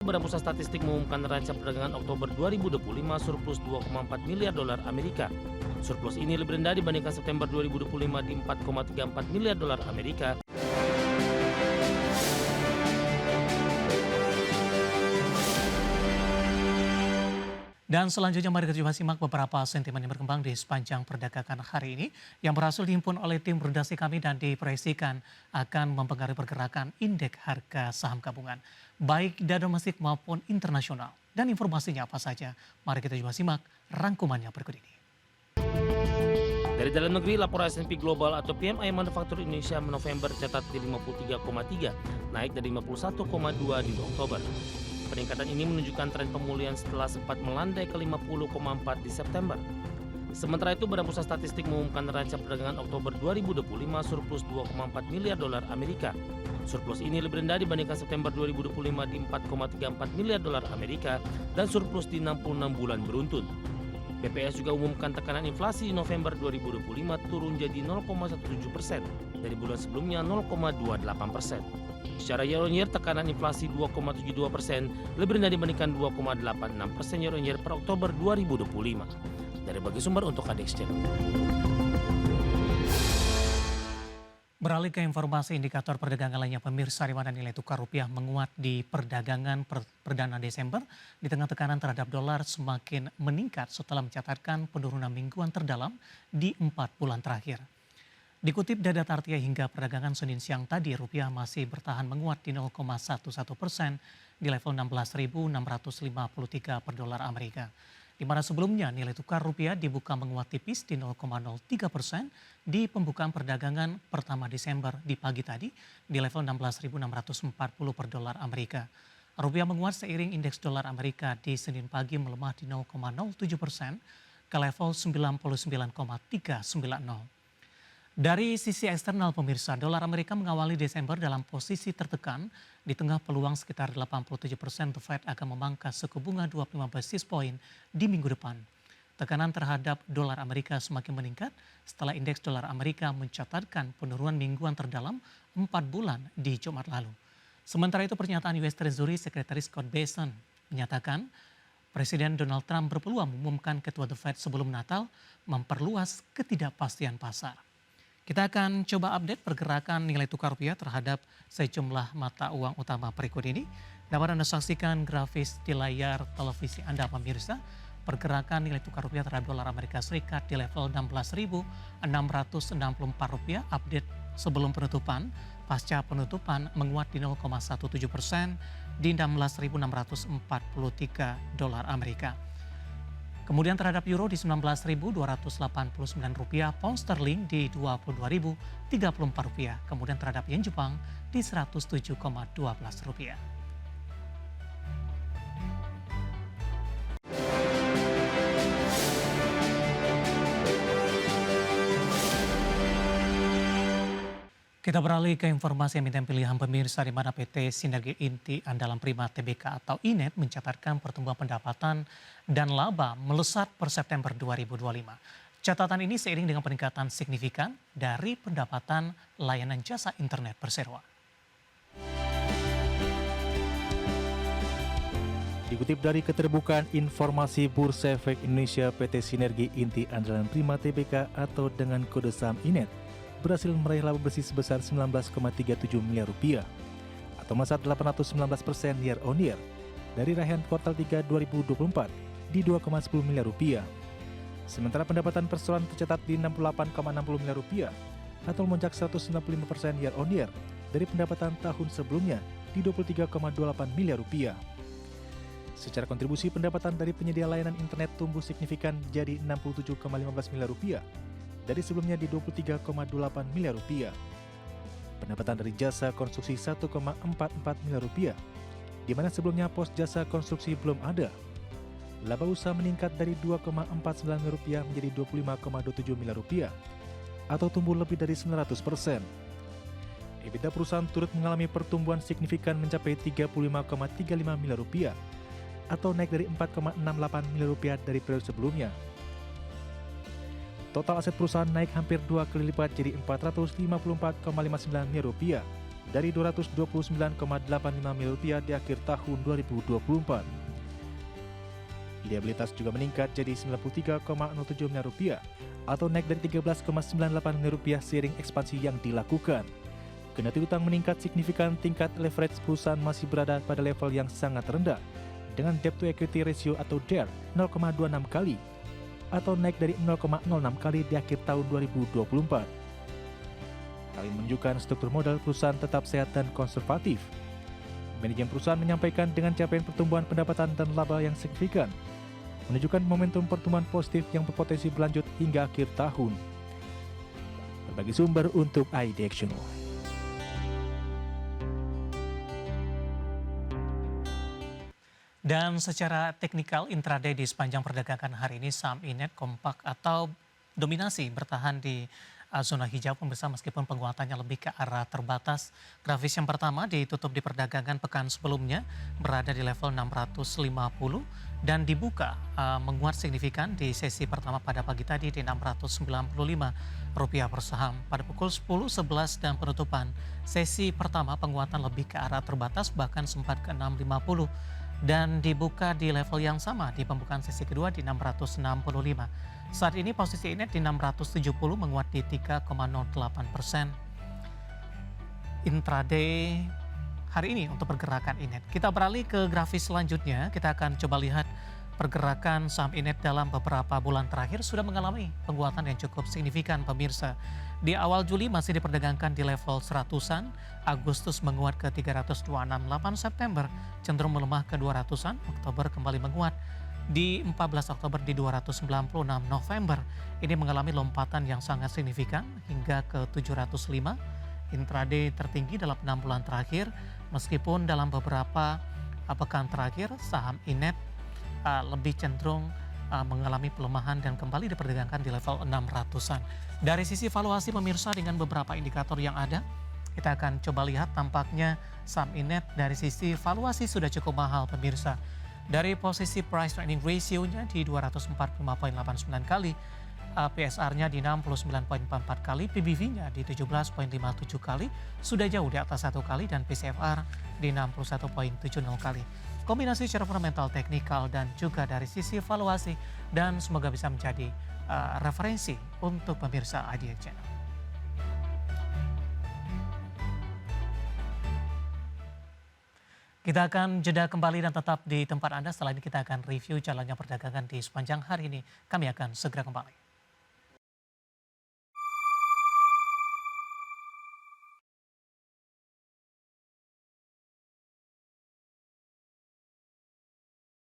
Badan Pusat Statistik mengumumkan neraca perdagangan Oktober 2025 surplus 2,4 miliar dolar Amerika. Surplus ini lebih rendah dibandingkan September 2025 di 4,34 miliar dolar Amerika. Dan selanjutnya mari kita coba simak beberapa sentimen yang berkembang di sepanjang perdagangan hari ini yang berhasil dihimpun oleh tim redaksi kami dan diproyeksikan akan mempengaruhi pergerakan indeks harga saham gabungan, baik dari domestik maupun internasional. Dan informasinya apa saja? Mari kita coba simak rangkumannya berikut ini. Dari dalam negeri, laporan S&P Global atau PMI Manufaktur Indonesia November tercatat di 53,3, naik dari 51,2 di Oktober. Peningkatan ini menunjukkan tren pemulihan setelah sempat melandai ke 50,4 di September. Sementara itu, Badan Pusat Statistik mengumumkan neraca perdagangan Oktober 2025 surplus 2,4 miliar dolar Amerika. Surplus ini lebih rendah dibandingkan September 2025 di 4,34 miliar dolar Amerika dan surplus di 66 bulan beruntun. BPS juga umumkan tekanan inflasi di November 2025 turun jadi 0,17% dari bulan sebelumnya 0,28%. Secara year-on-year, tekanan inflasi 2,72% lebih rendah dibandingkan 2,86% year-on-year per Oktober 2025. Dari bagi sumber untuk ADX Channel. Beralih ke informasi indikator perdagangan lainnya, pemirsa, di mana nilai tukar rupiah menguat di perdagangan perdana Desember di tengah tekanan terhadap dolar semakin meningkat setelah mencatatkan penurunan mingguan terdalam di 4 bulan terakhir. Dikutip data Tartia hingga perdagangan Senin siang tadi, rupiah masih bertahan menguat di 0,11% di level 16.653 per dolar Amerika. Di mana sebelumnya nilai tukar rupiah dibuka menguat tipis di 0,03% di pembukaan perdagangan pertama Desember di pagi tadi di level 16.640 per dolar Amerika. Rupiah menguat seiring indeks dolar Amerika di Senin pagi melemah di 0,07% ke level 99,390. Dari sisi eksternal, pemirsa, dolar Amerika mengawali Desember dalam posisi tertekan di tengah peluang sekitar 87% The Fed akan memangkas suku bunga 25 basis point di minggu depan. Tekanan terhadap dolar Amerika semakin meningkat setelah indeks dolar Amerika mencatatkan penurunan mingguan terdalam 4 bulan di Jumat lalu. Sementara itu, pernyataan US Treasury Sekretaris Scott Bessent menyatakan Presiden Donald Trump berpeluang mengumumkan ketua The Fed sebelum Natal memperluas ketidakpastian pasar. Kita akan coba update pergerakan nilai tukar rupiah terhadap sejumlah mata uang utama berikut ini. Dapat Anda saksikan grafis di layar televisi Anda, pemirsa. Pergerakan nilai tukar rupiah terhadap dolar Amerika Serikat di level 16.664 rupiah update sebelum penutupan. Pasca penutupan menguat di 0,17% di 16.643 dolar Amerika. Kemudian terhadap euro di 19.289 rupiah, pound sterling di 22.034 rupiah. Kemudian terhadap yen Jepang di 107,12 rupiah. Kita beralih ke informasi emiten pilihan, pemirsa, di mana PT Sinergi Inti Andalan Prima Tbk atau INET mencatatkan pertumbuhan pendapatan dan laba melesat per September 2025. Catatan ini seiring dengan peningkatan signifikan dari pendapatan layanan jasa internet berseroa. Dikutip dari keterbukaan informasi Bursa Efek Indonesia, PT Sinergi Inti Andalan Prima Tbk atau dengan kode saham INET berhasil meraih laba bersih sebesar 19,37 miliar rupiah atau melesat 819% year on year dari raihan kuartal 3 2024 di 2,10 miliar rupiah. Sementara pendapatan perseroan tercatat di 68,60 miliar rupiah atau melonjak 195% year on year dari pendapatan tahun sebelumnya di 23,28 miliar rupiah. Secara kontribusi, pendapatan dari penyedia layanan internet tumbuh signifikan jadi 67,15 miliar rupiah dari sebelumnya di 23,28 miliar rupiah. Pendapatan dari jasa konstruksi 1,44 miliar rupiah, di mana sebelumnya pos jasa konstruksi belum ada. Laba usaha meningkat dari 2,49 miliar rupiah menjadi 25,27 miliar rupiah, atau tumbuh lebih dari 900%. EBITDA perusahaan turut mengalami pertumbuhan signifikan mencapai 35,35 miliar rupiah, atau naik dari 4,68 miliar rupiah dari periode sebelumnya. Total aset perusahaan naik hampir 2 kali lipat jadi 454,59 miliar rupiah dari Rp229,85 miliar di akhir tahun 2024. Liabilitas juga meningkat jadi Rp93,07 miliar atau naik dari Rp13,98 miliar seiring ekspansi yang dilakukan. Kendati utang meningkat signifikan, tingkat leverage perusahaan masih berada pada level yang sangat rendah dengan debt to equity ratio atau DER 0,26 kali atau naik dari 0,06 kali di akhir tahun 2024. Hal ini menunjukkan struktur modal perusahaan tetap sehat dan konservatif. Manajemen perusahaan menyampaikan dengan capaian pertumbuhan pendapatan dan laba yang signifikan, menunjukkan momentum pertumbuhan positif yang berpotensi berlanjut hingga akhir tahun. Berbagai sumber untuk iDirectional. Dan secara teknikal intraday di sepanjang perdagangan hari ini saham Inet kompak atau dominasi bertahan di zona hijau pemirsa meskipun penguatannya lebih ke arah terbatas. Grafis yang pertama ditutup di perdagangan pekan sebelumnya berada di level 650 dan dibuka menguat signifikan di sesi pertama pada pagi tadi di Rp695 per saham. Pada pukul 10, 11 dan penutupan sesi pertama penguatan lebih ke arah terbatas bahkan sempat ke 650 dan dibuka di level yang sama di pembukaan sesi kedua di 665. Saat ini posisi Inet di 670 menguat di 3,08%. Intraday hari ini untuk pergerakan Inet. Kita beralih ke grafis selanjutnya, kita akan coba lihat pergerakan saham Inet dalam beberapa bulan terakhir sudah mengalami penguatan yang cukup signifikan pemirsa. Di awal Juli masih diperdagangkan di level 100-an, Agustus menguat ke 326, 8 September cenderung melemah ke 200-an, Oktober kembali menguat. Di 14 Oktober di 296, November ini mengalami lompatan yang sangat signifikan hingga ke 705. Intraday tertinggi dalam 6 bulan terakhir meskipun dalam beberapa pekan terakhir saham Inet lebih cenderung mengalami pelemahan dan kembali diperdagangkan di level 600-an. Dari sisi valuasi pemirsa dengan beberapa indikator yang ada, kita akan coba lihat tampaknya saham Inet dari sisi valuasi sudah cukup mahal pemirsa. Dari posisi price earning ratio-nya di 245,89 kali, PSR-nya di 69,44 kali, PBV-nya di 17,57 kali, sudah jauh di atas 1 kali dan PCFR di 61,70 kali. Kombinasi secara fundamental, teknikal dan juga dari sisi valuasi dan semoga bisa menjadi referensi untuk pemirsa iDirectional. Kita akan jeda kembali dan tetap di tempat Anda. Setelah ini kita akan review jalannya perdagangan di sepanjang hari ini. Kami akan segera kembali.